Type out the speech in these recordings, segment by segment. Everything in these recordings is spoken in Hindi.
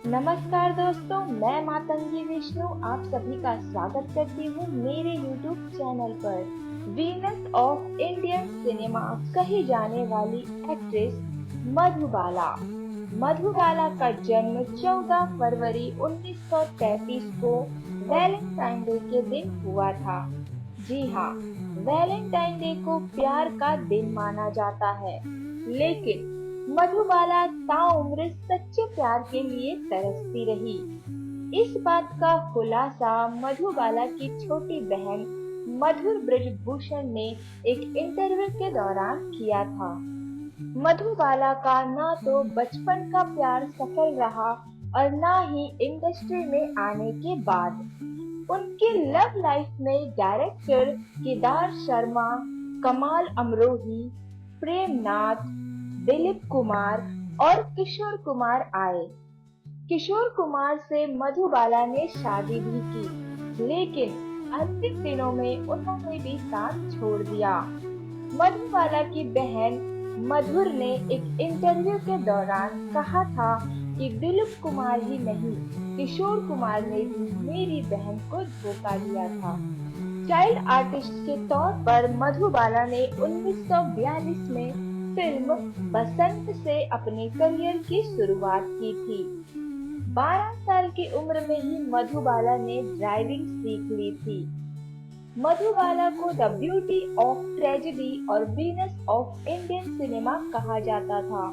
नमस्कार दोस्तों, मैं मातंगी विष्णु आप सभी का स्वागत करती हूँ मेरे YouTube चैनल पर। वीनस ऑफ इंडियन सिनेमा कही जाने वाली एक्ट्रेस मधुबाला। मधुबाला का जन्म 14 फरवरी 1933 को वैलेंटाइन डे के दिन हुआ था। जी हाँ, वैलेंटाइन डे को प्यार का दिन माना जाता है, लेकिन मधुबाला ताउम्र सच्चे प्यार के लिए तरसती रही। इस बात का खुलासा मधुबाला की छोटी बहन मधुर ब्रजभूषण ने एक इंटरव्यू के दौरान किया था। मधुबाला का ना तो बचपन का प्यार सफल रहा और ना ही इंडस्ट्री में आने के बाद। उनकी लव लाइफ में डायरेक्टर केदार शर्मा, कमाल अमरोही, प्रेमनाथ, दिलीप कुमार और किशोर कुमार आए। किशोर कुमार से मधुबाला ने शादी भी की, लेकिन अंतिम दिनों में उन्होंने भी साथ छोड़ दिया। मधुबाला की बहन मधुर ने एक इंटरव्यू के दौरान कहा था कि दिलीप कुमार ही नहीं, किशोर कुमार ने भी मेरी बहन को धोखा दिया था। चाइल्ड आर्टिस्ट के तौर पर मधुबाला ने 1942 में फिल्म बसंत से अपने करियर की शुरुआत की थी। 12 साल की उम्र में ही मधुबाला ने ड्राइविंग सीख ली थी। मधुबाला को द ब्यूटी ऑफ ट्रेजेडी और वीनस ऑफ इंडियन सिनेमा कहा जाता था।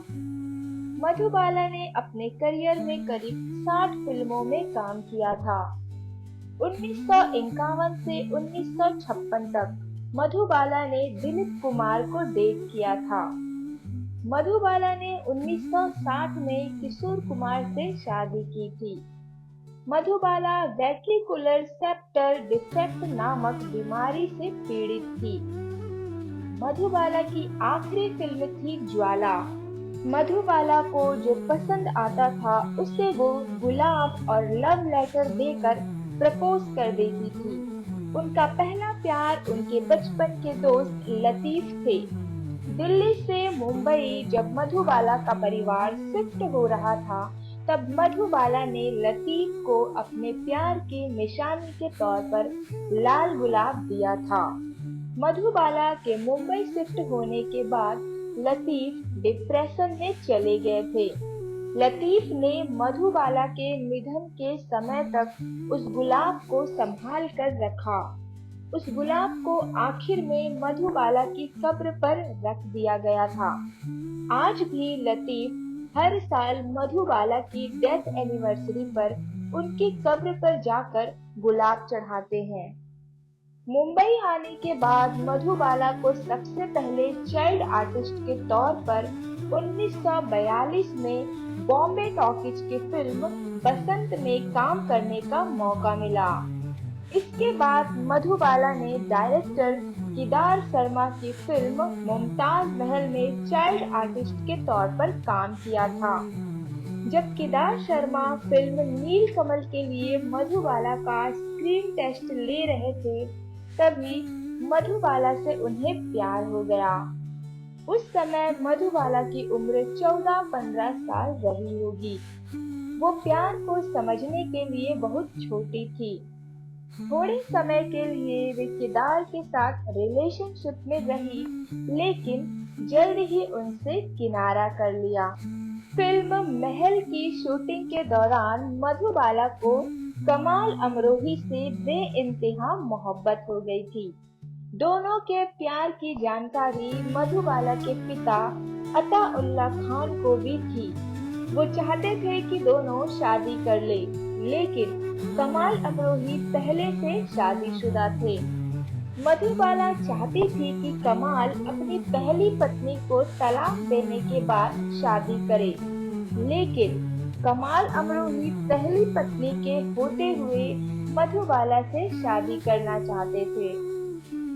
मधुबाला ने अपने करियर में करीब 60 फिल्मों में काम किया था। 1951 से 1956 तक मधुबाला ने दिलीप कुमार को डेट किया था। मधुबाला ने 1960 में किशोर कुमार से शादी की थी। मधुबाला वेट्रिकुलर सेप्टर डिफेक्ट नामक बीमारी से पीड़ित थी। मधुबाला की आखिरी फिल्म थी ज्वाला। मधुबाला को जो पसंद आता था उसे वो गुलाब और लव लेटर देकर प्रपोज कर देती थी। उनका पहला प्यार उनके बचपन के दोस्त लतीफ थे। दिल्ली से मुंबई जब मधुबाला का परिवार शिफ्ट हो रहा था, तब मधुबाला ने लतीफ को अपने प्यार की निशानी के तौर पर लाल गुलाब दिया था। मधुबाला के मुंबई शिफ्ट होने के बाद लतीफ डिप्रेशन में चले गए थे। लतीफ ने मधुबाला के निधन के समय तक उस गुलाब को संभाल कर रखा। उस गुलाब को आखिर में मधुबाला की कब्र पर रख दिया गया था। आज भी लतीफ हर साल मधुबाला की डेथ एनिवर्सरी पर उनकी कब्र पर जाकर गुलाब चढ़ाते हैं। मुंबई आने के बाद मधुबाला को सबसे पहले चाइल्ड आर्टिस्ट के तौर पर 1942 में बॉम्बे टॉकीज की फिल्म बसंत में काम करने का मौका मिला। इसके बाद मधुबाला ने डायरेक्टर केदार शर्मा की फिल्म मुमताज महल में चाइल्ड आर्टिस्ट के तौर पर काम किया था। जब केदार शर्मा फिल्म नीलकमल के लिए मधुबाला का स्क्रीन टेस्ट ले रहे थे, तभी मधुबाला से उन्हें प्यार हो गया। उस समय मधुबाला की उम्र 14-15 साल रही होगी। वो प्यार को समझने के लिए बहुत छोटी थी। थोड़े समय के लिए वे केदार के साथ रिलेशनशिप में रही, लेकिन जल्द ही उनसे किनारा कर लिया। फिल्म महल की शूटिंग के दौरान मधुबाला को कमाल अमरोही से बेइंतहा मोहब्बत हो गई थी। दोनों के प्यार की जानकारी मधुबाला के पिता अताउल्ला खान को भी थी। वो चाहते थे कि दोनों शादी कर ले, लेकिन कमाल अमरोही पहले से शादीशुदा थे। मधुबाला चाहती थी कि कमाल अपनी पहली पत्नी को तलाक देने के बाद शादी करे, लेकिन कमाल अमरोही पहली पत्नी के होते हुए मधुबाला से शादी करना चाहते थे।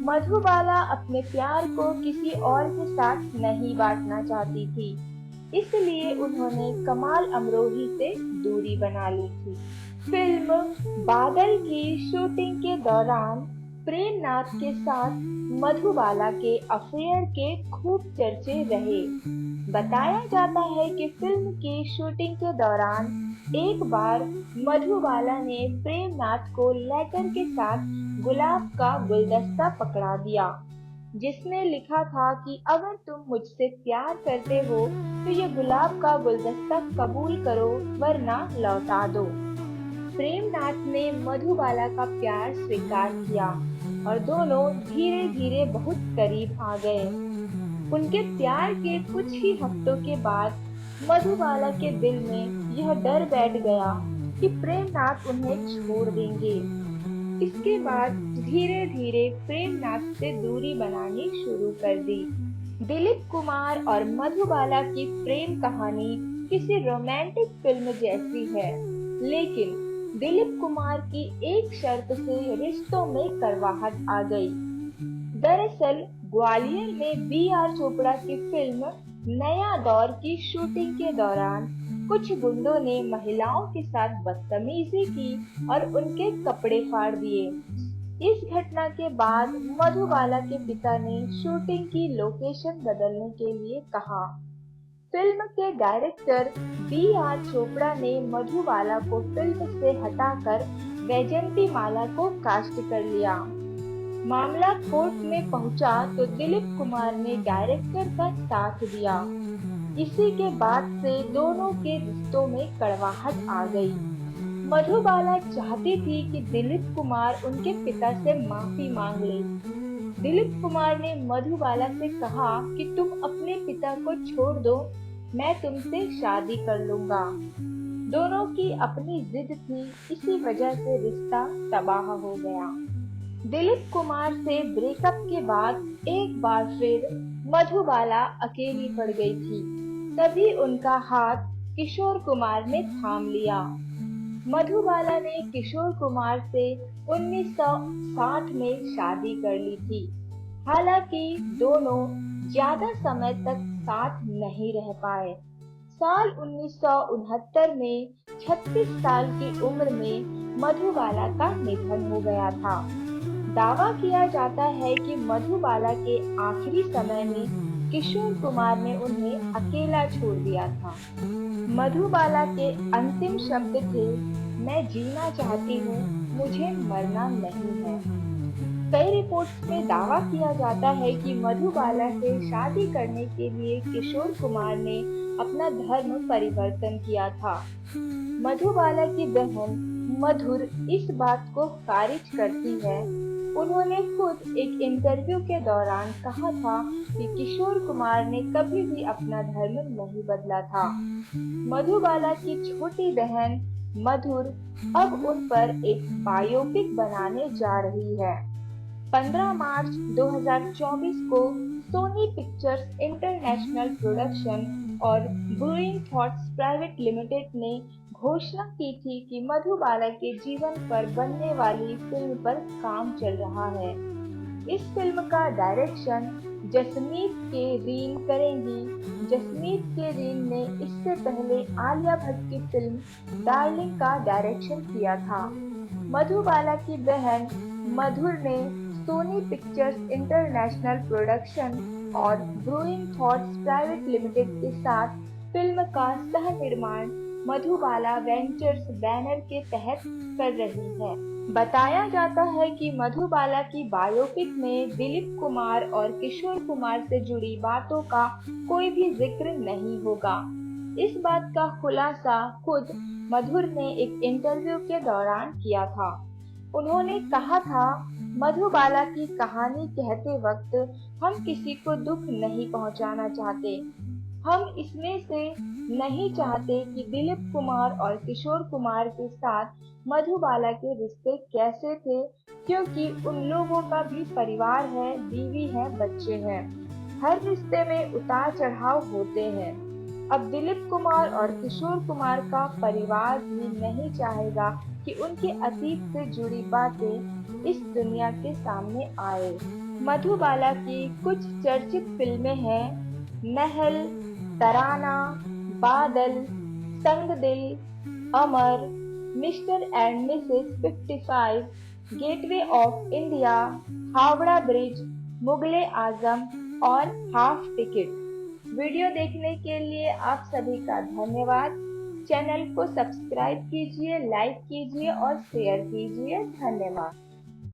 मधुबाला अपने प्यार को किसी और के साथ नहीं बांटना चाहती थी, इसलिए उन्होंने कमाल अमरोही से दूरी बना ली थी। फिल्म बादल की शूटिंग के दौरान प्रेमनाथ के साथ मधुबाला के अफेयर के खूब चर्चे रहे। बताया जाता है कि फिल्म की शूटिंग के दौरान एक बार मधुबाला ने प्रेमनाथ को लेटर के साथ गुलाब का गुलदस्ता पकड़ा दिया, जिसमें लिखा था कि अगर तुम मुझसे प्यार करते हो तो ये गुलाब का गुलदस्ता कबूल करो, वरना लौटा दो। प्रेमनाथ ने मधुबाला का प्यार स्वीकार किया और दोनों धीरे धीरे बहुत करीब आ गए। उनके प्यार के कुछ ही हफ्तों के बाद मधुबाला के दिल में यह डर बैठ गया कि प्रेमनाथ उन्हें छोड़ देंगे। इसके बाद धीरे धीरे प्रेमनाथ से दूरी बनानी शुरू कर दी। दिलीप कुमार और मधुबाला की प्रेम कहानी किसी रोमांटिक फिल्म जैसी है, लेकिन दिलीप कुमार की एक शर्त से रिश्तों में कड़वाहट आ गई। दरअसल ग्वालियर में बी.आर. चोपड़ा की फिल्म नया दौर की शूटिंग के दौरान कुछ गुंडों ने महिलाओं के साथ बदतमीजी की और उनके कपड़े फाड़ दिए। इस घटना के बाद मधुबाला के पिता ने शूटिंग की लोकेशन बदलने के लिए कहा। फिल्म के डायरेक्टर बी.आर. चोपड़ा ने मधुबाला को फिल्म से हटाकर वैजयंतीमाला को कास्ट कर लिया। मामला कोर्ट में पहुंचा तो दिलीप कुमार ने डायरेक्टर का साथ दिया। इसी के बाद से दोनों के रिश्तों में कड़वाहट आ गई। मधुबाला चाहती थी कि दिलीप कुमार उनके पिता से माफी मांग ले। दिलीप कुमार ने मधुबाला से कहा कि तुम अपने पिता को छोड़ दो, मैं तुमसे शादी कर लूंगा। दोनों की अपनी जिद थी, इसी वजह से रिश्ता तबाह हो गया। दिलीप कुमार से ब्रेकअप के बाद एक बार फिर मधुबाला अकेली पड़ गई थी। तभी उनका हाथ किशोर कुमार ने थाम लिया। मधुबाला ने किशोर कुमार से 1960 में शादी कर ली थी। हालांकि दोनों ज्यादा समय तक साथ नहीं रह पाए। साल 1969 में 36 साल की उम्र में मधुबाला का निधन हो गया था। दावा किया जाता है कि मधुबाला के आखिरी समय में किशोर कुमार ने उन्हें अकेला छोड़ दिया था। मधुबाला के अंतिम शब्द थे, मैं जीना चाहती हूँ, मुझे मरना नहीं है। कई रिपोर्ट्स में दावा किया जाता है कि मधुबाला से शादी करने के लिए किशोर कुमार ने अपना धर्म परिवर्तन किया था। मधुबाला की बहन मधुर इस बात को खारिज करती है। उन्होंने खुद एक इंटरव्यू के दौरान कहा था कि किशोर कुमार ने कभी भी अपना धर्म नहीं बदला था। मधुबाला की छोटी बहन मधुर अब उन पर एक बायोपिक बनाने जा रही है। 15 मार्च 2024 को सोनी पिक्चर्स इंटरनेशनल प्रोडक्शन और ब्रूइंग थॉट्स प्राइवेट लिमिटेड ने घोषणा की थी कि मधुबाला के जीवन पर बनने वाली फिल्म पर काम चल रहा है। इस फिल्म का डायरेक्शन जसमीत के रीन करेंगी। जसमीत के रीन ने इससे पहले आलिया भट्ट की फिल्म डार्लिंग का डायरेक्शन किया था। मधुबाला की बहन मधुर ने सोनी पिक्चर्स इंटरनेशनल प्रोडक्शन और ब्रूइंग थॉट्स प्राइवेट लिमिटेड के साथ फिल्म का सह निर्माण मधुबाला वेंचर्स बैनर के तहत कर रही है। बताया जाता है कि मधुबाला की बायोपिक में दिलीप कुमार और किशोर कुमार से जुड़ी बातों का कोई भी जिक्र नहीं होगा। इस बात का खुलासा खुद मधुर ने एक इंटरव्यू के दौरान किया था। उन्होंने कहा था, मधुबाला की कहानी कहते वक्त हम किसी को दुख नहीं पहुंचाना चाहते। हम इसमें से नहीं चाहते कि दिलीप कुमार और किशोर कुमार के साथ मधुबाला के रिश्ते कैसे थे, क्योंकि उन लोगों का भी परिवार है, बीवी है, बच्चे हैं। हर रिश्ते में उतार चढ़ाव होते हैं। अब दिलीप कुमार और किशोर कुमार का परिवार भी नहीं चाहेगा कि उनके अतीत से जुड़ी बातें इस दुनिया के सामने आए। मधुबाला की कुछ चर्चित फिल्में हैं महल, तराना, Badal, Sangdil, Amar, mister and missus 55, gateway of India, Howrah bridge, Mughal-e Azam और हाफ टिकट। वीडियो देखने के लिए आप सभी का धन्यवाद। चैनल को सब्सक्राइब कीजिए, लाइक कीजिए और शेयर कीजिए। धन्यवाद।